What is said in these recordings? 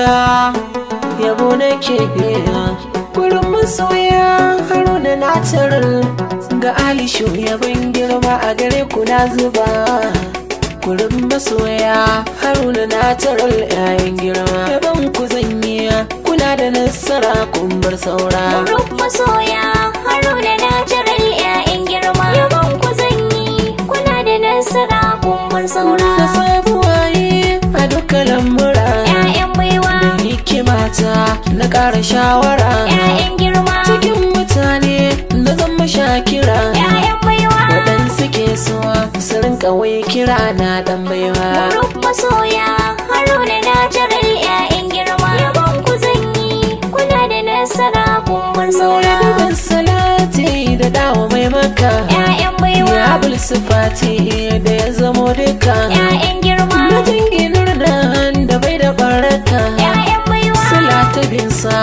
masoya yabo nake biya gurin masoya Haruna natural ga Alishu yabon girma a gare ku na zuba gurin masoya Haruna natural yayin girma yabon ku zanyi kuna da nasara kun bar saura gurin masoya Haruna natural yayin girma yabon ku zanyi kuna da nasara kun bar saura da sabuwaye a duka lamura yayan baiwa da hikimata na ƙara shawara yayan girma cikin mutane na zama shakira yayan baiwa waɗansu ke so su rinka wai kira na ɗan baiwa gurin masoya Haruna natural yayan girma yabon ku zanyi kuna da nasara kun bar saura Dubin salati da dawo mai maka yayan baiwa ya bulsufati da ya zamo duka yayan girma na jinginar da bai da baraka yayan baiwa sila ta binsa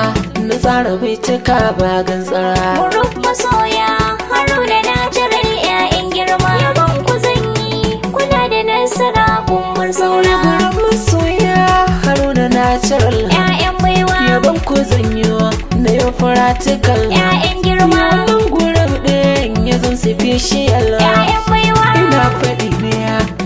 na tsara bai cika ba gantsara gurin masoya Haruna natural yayan girma yabon ku zanyi kuna da nasara kun bar saura gurin masoya Haruna natural yayan baiwa yabon ku zanyo na yau practical yayan girma wannan gurin ɗin ya zan special yayan baiwa ina faɗi ne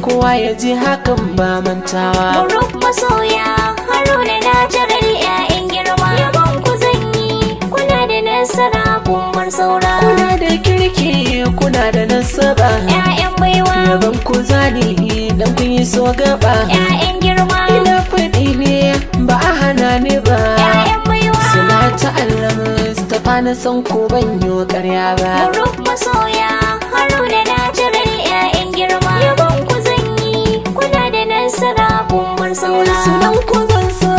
kowa ya ji hakan ba mantawa gurin masoya Haruna natural yayan girma yabon ku zanyi kuna da nasara kun bar saura kuna da kirki kuna da nasaba yayan baiwa yabon ku zani dan kun yi so gaba yayan girma ina faɗi ne ba a hana ni ba yayan baiwa suna ta'allama Mustapha na san ko ban yi ƙarya ba gurin masoya Haruna natural yayan girma yabon ku zanyi kuna da nasara kun bar saura sunan ku zan sa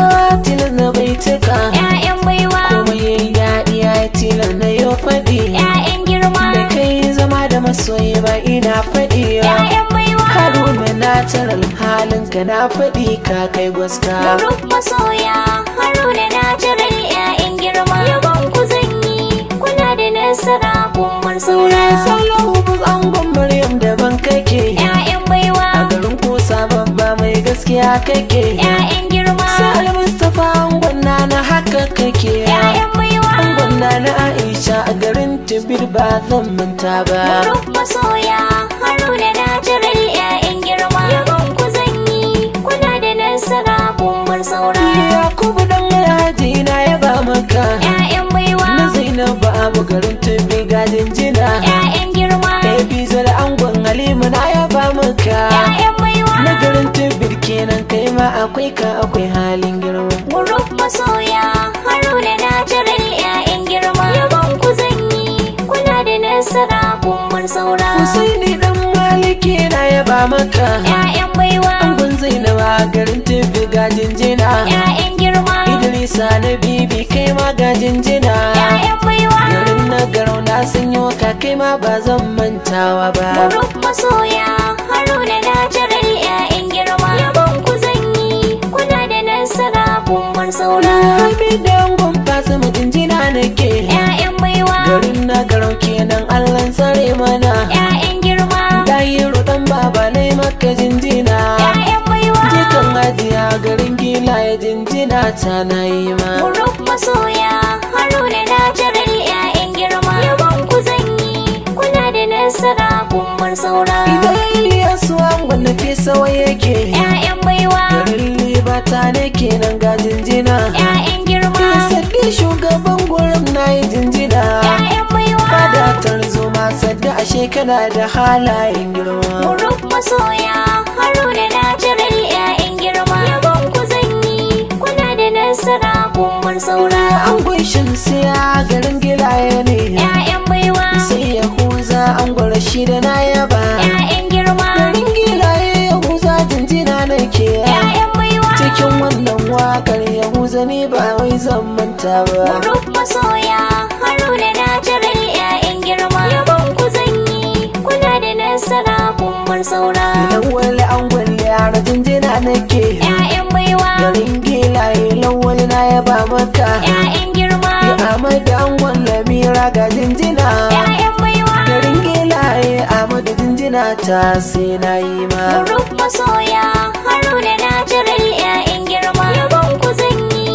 tilas na bai cika yayan baiwa kuma yayi daɗi ya tilas na yau faɗi yayan girma da kai zama da masoyi ba ina faɗi yayan baiwa Haruna natural halinka na faɗi ka kai gwaska gurin masoya Haruna natural yayan girma yabon ku zanyi kuna da nasara kun bar saura Sallahu bus angon Maryam daban kake yayan baiwa a garin ko babba mai gaskiya kake yayan girma Sai Mustapha angon na haka kake yayan baiwa angon na Aisha a garin Tibir ba zan manta ba gurin masoya Haruna natural yayan girma yabon ku zanyi kuna da nasara kun bar saura Yakubu dan Alhaji na yaba maka yayan baiwa na Zainabu abu garin Tibir ga jinjina yayan girma Bizar angon Halima na yaba maka yayan baiwa na garin Tibir kenan kai ma akwai ka akwai halin girma gurin masoya Haruna natural yayan girma yabon ku zanyi kuna da nasara kun bar saura Husaini dan Maliki na yaba maka yayan baiwa angon Zainaba garin Tibir ga jinjina yayan girma Idrisa na Bibi kai ma ga jinjina yayan baiwa garin na garau na sanyo ka kai ma ba zan mantawa ba gurin masoya Haruna natural yayan girma yabon ku zanyi kuna da nasara kun bar saura Hamidu angon Fatima jinjina nake yayan baiwa garin na garau kenan Allah tsare mana yayan girma Dayiru dan baba nai maka jinjina yayan baiwa jikan hajiya garin gila ya jinjina ta na yi ma gurin masoya Haruna natural yayan girma yabon ku zanyi kuna da nasara kun bar saura idan Iliyasu angon na fi sawa yake yayan baiwa garin libata ne kenan ga jinjina yayan girma Saddi shugaban gurin na yi jinjina yayan baiwa Fadatar zuma sadda ashe kana da halayen girma gurin masoya Haruna natural yayan girma yabon ku zanyi kuna da nasara kun bar saura Angon Shamsiya garin gilaye ne yayan baiwa sai Yahuza angon Rashida na yaba yayan girma garin gilaye Yahuza jinjina nake yayan baiwa cikin wannan wakar Yahuza ne ba wai zan manta ba gurin masoya Haruna natural yayan girma yabon ku zanyi kuna da nasara kun bar saura Lawal angon yara jinjina nake yayan baiwa garin gilaye lawal na yaba maka yayan girma Ahmad angon Lamira ga jinjina yayan baiwa garin gilaye Ahmad jinjina ta sai na yi ma gurin masoya Haruna natural yayan girma yabon ku zanyi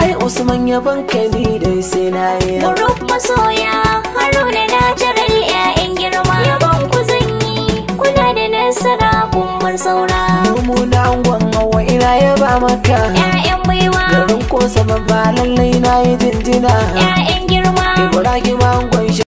ai Usman yaban kani dai sai na yi. Group masoya Haruna Natural 'ya'yan girma. Yabon ku zan yi kuna da nasara kun bar saura. Mu na angon hawa ina yaba maka. 'Ya'yan baiwa garin kosa babba lallai na yi jinjina. 'ya'yan girma. Ibrahim